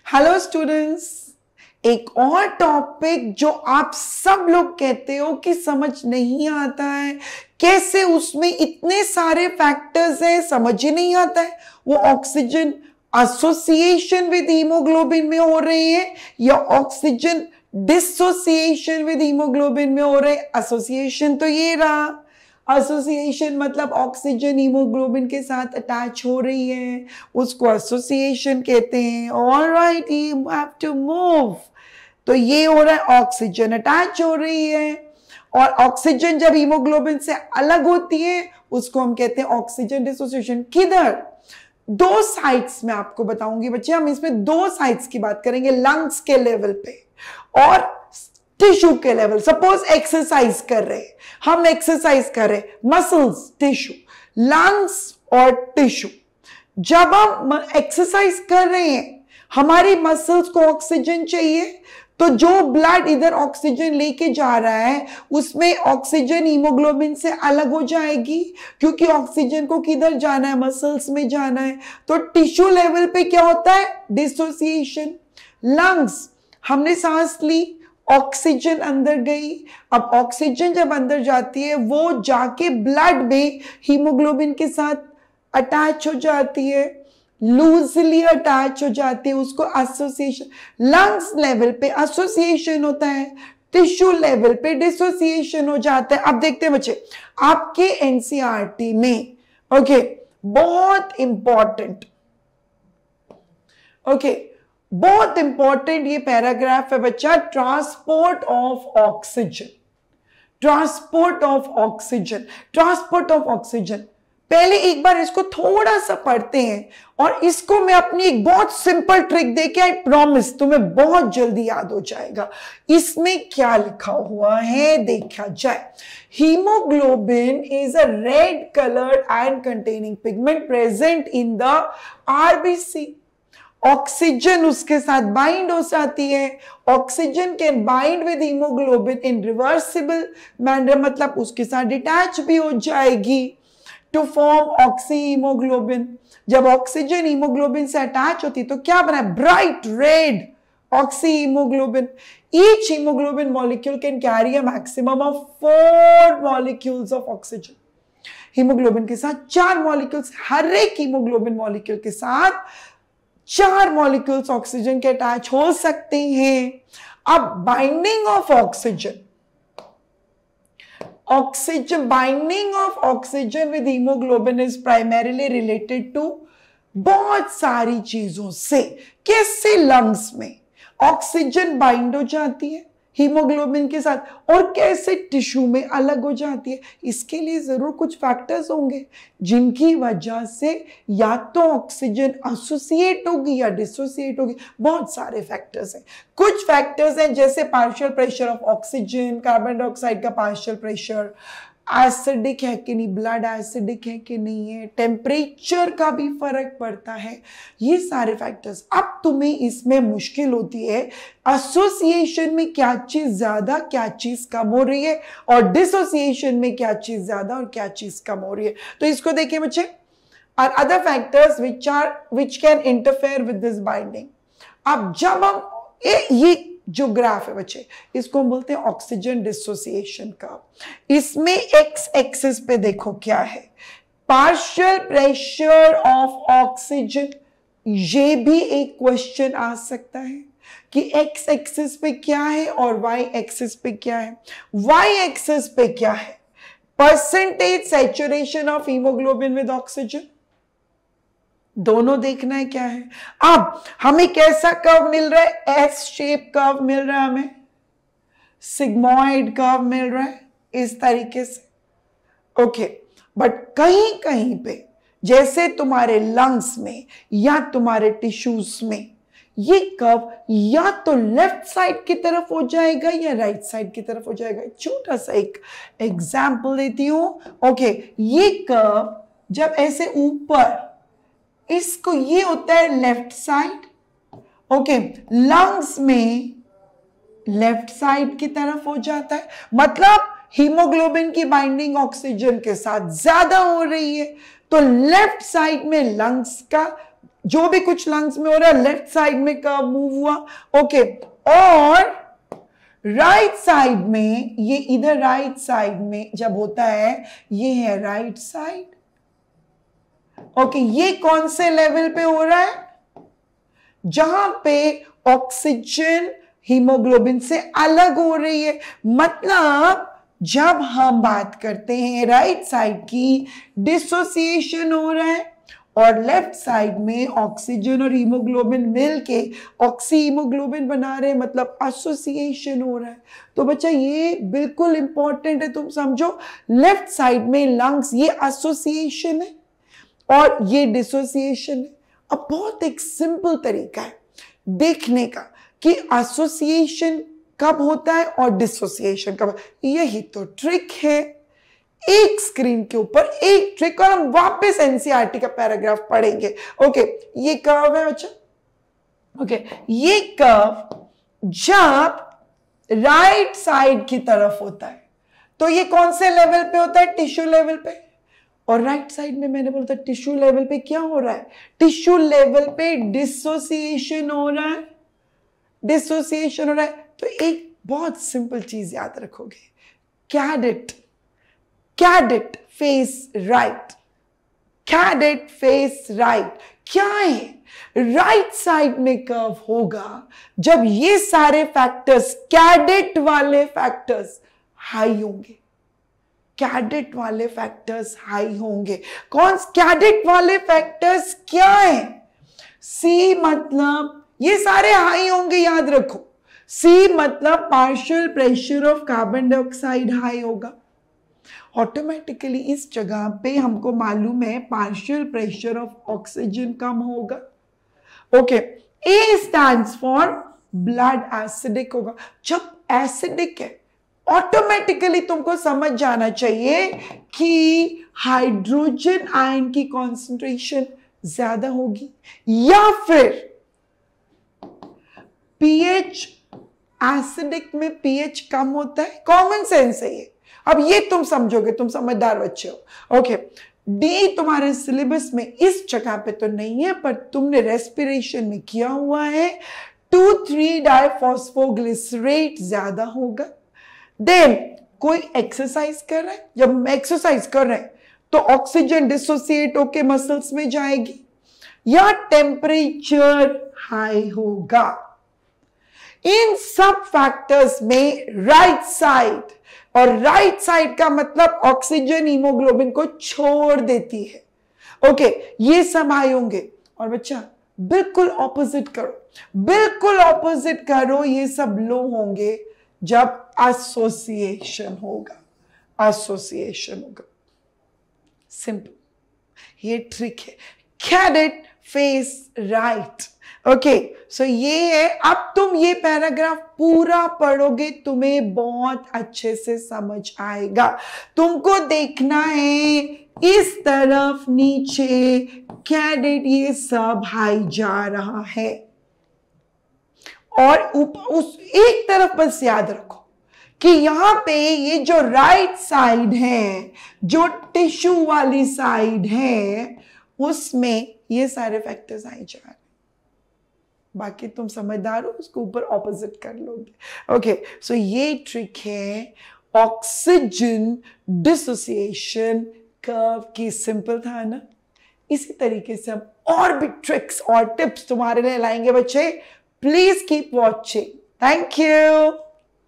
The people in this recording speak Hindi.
हेलो स्टूडेंट्स, एक और टॉपिक जो आप सब लोग कहते हो कि समझ नहीं आता है, कैसे उसमें इतने सारे फैक्टर्स हैं, समझ ही नहीं आता है। वो ऑक्सीजन एसोसिएशन विद हीमोग्लोबिन में हो रही है या ऑक्सीजन डिसोसिएशन विद हीमोग्लोबिन में हो रहे हैं। एसोसिएशन तो ये रहा, एसोसिएशन मतलब ऑक्सीजन हीमोग्लोबिन के साथ अटैच हो रही है, उसको एसोसिएशन कहते हैं। Alright, you have to move. तो ये हो रहा है, ऑक्सीजन अटैच हो रही है, और ऑक्सीजन जब हीमोग्लोबिन से अलग होती है उसको हम कहते हैं ऑक्सीजन डिसोसिएशन। किधर? दो साइट्स में आपको बताऊंगी बच्चे। हम इसमें दो साइट्स की बात करेंगे, लंग्स के लेवल पे और टिश्यू के लेवल। सपोज एक्सरसाइज कर रहे हैं, हम एक्सरसाइज कर रहे, मसल्स, टिश्यू, लंग्स और टिश्यू। जब हम एक्सरसाइज कर रहे हैं, हमारी मसल्स को ऑक्सीजन चाहिए, तो जो ब्लड इधर ऑक्सीजन लेके जा रहा है उसमें ऑक्सीजन हीमोग्लोबिन से अलग हो जाएगी, क्योंकि ऑक्सीजन को किधर जाना है? मसल्स में जाना है। तो टिश्यू लेवल पे क्या होता है? डिसोसिएशन। लंग्स, हमने सांस ली, ऑक्सीजन अंदर गई। अब ऑक्सीजन जब अंदर जाती है वो जाके ब्लड में हीमोग्लोबिन के साथ अटैच हो जाती है, लूजली अटैच हो जाती है, उसको एसोसिएशन। लंग्स लेवल पे एसोसिएशन होता है, टिश्यू लेवल पे डिसोसिएशन हो जाता है। अब देखते हैं बच्चे, आपके एनसीईआरटी में बहुत इंपॉर्टेंट बहुत इंपॉर्टेंट ये पैराग्राफ है बच्चा, transport of oxygen. Transport of oxygen, transport of oxygen. पहले एक बार इसको थोड़ा सा पढ़ते हैं, और इसको मैं अपनी एक बहुत सिंपल ट्रिक देके, आई प्रॉमिस तुम्हें बहुत जल्दी याद हो जाएगा। इसमें क्या लिखा हुआ है देखा जाए। Haemoglobin is a red coloured iron containing pigment present in the RBC. Oxygen उसके साथ बाइंड हो जाती है। Oxygen can bind with haemoglobin in reversible manner, मतलब उसके साथ डिटैच भी हो जाएगी टू फॉर्म ऑक्सी हीमोग्लोबिन। जब ऑक्सीजन हीमोग्लोबिन से अटैच होती तो क्या बना? Bright red oxy haemoglobin. Each haemoglobin molecule can carry a maximum of 4 molecules of oxygen. Haemoglobin के साथ 4 मॉलिक्यूल्स, हर एक हीमोग्लोबिन मॉलिक्यूल के साथ 4 मॉलिक्यूल्स ऑक्सीजन के अटैच हो सकते हैं। अब binding of oxygen, binding of oxygen with haemoglobin is primarily related to बहुत सारी चीजों से। कैसे? लंग्स में ऑक्सीजन बाइंड हो जाती है हीमोग्लोबिन के साथ, और कैसे टिश्यू में अलग हो जाती है। इसके लिए जरूर कुछ फैक्टर्स होंगे जिनकी वजह से या तो ऑक्सीजन एसोसिएट होगी या डिसोसिएट होगी। बहुत सारे फैक्टर्स हैं। कुछ फैक्टर्स हैं जैसे partial pressure of oxygen, carbon dioxide का पार्शियल प्रेशर, एसिडिक है कि नहीं, ब्लड एसिडिक है कि नहीं है, टेम्परेचर का भी फर्क पड़ता है, ये सारे फैक्टर्स। अब तुम्हें इसमें मुश्किल होती है एसोसिएशन में क्या चीज ज्यादा क्या चीज कम हो रही है, और डिसोसिएशन में क्या चीज ज्यादा और क्या चीज कम हो रही है। तो इसको देखिए बच्चे, और other factors which can interfere with this binding. अब जब हम ये जो ग्राफ है बच्चे, इसको हम बोलते हैं ऑक्सीजन डिसोसिएशन का। इसमें एक्स एक्सिस पे देखो क्या है, पार्शियल प्रेशर ऑफ ऑक्सीजन। ये भी एक क्वेश्चन आ सकता है कि एक्स एक्सिस पे क्या है और वाई एक्सिस पे क्या है। वाई एक्सिस पे क्या है? Percentage saturation of haemoglobin with oxygen. दोनों देखना है क्या है। अब हमें कैसा कर्व मिल रहा है? एस शेप कर्व मिल रहा है, हमें सिग्मोइड कर्व मिल रहा है इस तरीके से। बट कहीं कहीं पे, जैसे तुम्हारे लंग्स में या तुम्हारे टिश्यूज में, ये कर्व या तो लेफ्ट साइड की तरफ हो जाएगा या राइट साइड की तरफ हो जाएगा। छोटा सा एक एग्जाम्पल देती हूं। ये कर्व जब ऐसे ऊपर, इसको ये होता है लेफ्ट साइड। लंग्स में लेफ्ट साइड की तरफ हो जाता है, मतलब हीमोग्लोबिन की बाइंडिंग ऑक्सीजन के साथ ज्यादा हो रही है, तो लेफ्ट साइड में लंग्स का जो भी कुछ लंग्स में हो रहा है, लेफ्ट साइड में कर्व मूव हुआ, ओके। और राइट साइड में, ये इधर राइट साइड में जब होता है, ये है राइट साइड, ओके। ये कौन से लेवल पे हो रहा है? जहां पे ऑक्सीजन हीमोग्लोबिन से अलग हो रही है। मतलब जब हम बात करते हैं राइट साइड की, डिसोसिएशन हो रहा है, और लेफ्ट साइड में ऑक्सीजन और हीमोग्लोबिन मिलके ऑक्सी हीमोग्लोबिन बना रहे हैं, मतलब एसोसिएशन हो रहा है। तो बच्चा ये बिल्कुल इंपॉर्टेंट है, तुम समझो। लेफ्ट साइड में लंग्स, ये एसोसिएशन है और ये डिसोसिएशन है। अब बहुत एक सिंपल तरीका है देखने का कि एसोसिएशन कब होता है और डिसोसिएशन कब, यही तो ट्रिक है। एक स्क्रीन के ऊपर एक ट्रिक, और हम वापस एनसीईआरटी का पैराग्राफ पढ़ेंगे, ओके। ये कर्व है बच्चा, ओके। ये कर्व जब राइट साइड की तरफ होता है तो ये कौन से लेवल पे होता है? टिश्यू लेवल पे। और राइट साइड में मैंने बोला था टिश्यू लेवल पे क्या हो रहा है? टिश्यू लेवल पे डिसोसिएशन हो रहा है, डिसोसिएशन हो रहा है। तो एक बहुत सिंपल चीज याद रखोगे, cadet, cadet face right, cadet face right. क्या है? राइट साइड में कर्व होगा जब ये सारे फैक्टर्स, कैडेट वाले फैक्टर्स हाई होंगे, कैडेट वाले फैक्टर्स हाई होंगे। कौन कैडेट वाले फैक्टर्स क्या है? सी मतलब ये सारे हाई होंगे, याद रखो। सी मतलब partial pressure of carbon dioxide high होगा। ऑटोमेटिकली इस जगह पे हमको मालूम है पार्शियल प्रेशर ऑफ ऑक्सीजन कम होगा, okay. A stands for blood acidic होगा। जब एसिडिक है ऑटोमेटिकली तुमको समझ जाना चाहिए कि हाइड्रोजन आयन की कॉन्सेंट्रेशन ज्यादा होगी, या फिर पीएच, एसिडिक में पीएच कम होता है। कॉमन सेंस है ये, अब ये तुम समझोगे, तुम समझदार बच्चे हो, ओके। डी तुम्हारे सिलेबस में इस जगह पे तो नहीं है, पर तुमने रेस्पिरेशन में किया हुआ है, 2,3 डाइफॉस्फोग्लिसरेट ज्यादा होगा। देन कोई एक्सरसाइज कर रहा है, जब हम एक्सरसाइज कर रहे हैं तो ऑक्सीजन डिसोसिएट होके मसल्स में जाएगी, या टेम्परेचर हाई होगा। इन सब फैक्टर्स में राइट साइड, और राइट साइड का मतलब ऑक्सीजन हीमोग्लोबिन को छोड़ देती है, ओके। ये सब हाई होंगे। और बच्चा बिल्कुल ऑपोजिट करो, बिल्कुल ऑपोजिट करो, ये सब लो होंगे जब एसोसिएशन होगा, एसोसिएशन होगा। सिंपल, ये ट्रिक है। Cadet face right, okay. So ये है। अब तुम ये पैराग्राफ पूरा पढ़ोगे, तुम्हें बहुत अच्छे से समझ आएगा। तुमको देखना है इस तरफ नीचे कैडेट, ये सब हाई जा रहा है, और उस एक तरफ बस याद रखो कि यहां पे ये जो राइट साइड है, जो टिश्यू वाली साइड है, उसमें ये सारे फैक्टर्स आए जा रहे हैं। बाकी तुम समझदार हो, उसको ऊपर ऑपोजिट कर लोगे, ओके। सो ये ट्रिक है ऑक्सीजन डिसोसिएशन कर्व की। सिंपल था ना? इसी तरीके से हम और भी ट्रिक्स और टिप्स तुम्हारे लिए लाएंगे बच्चे। Please keep watching. Thank you.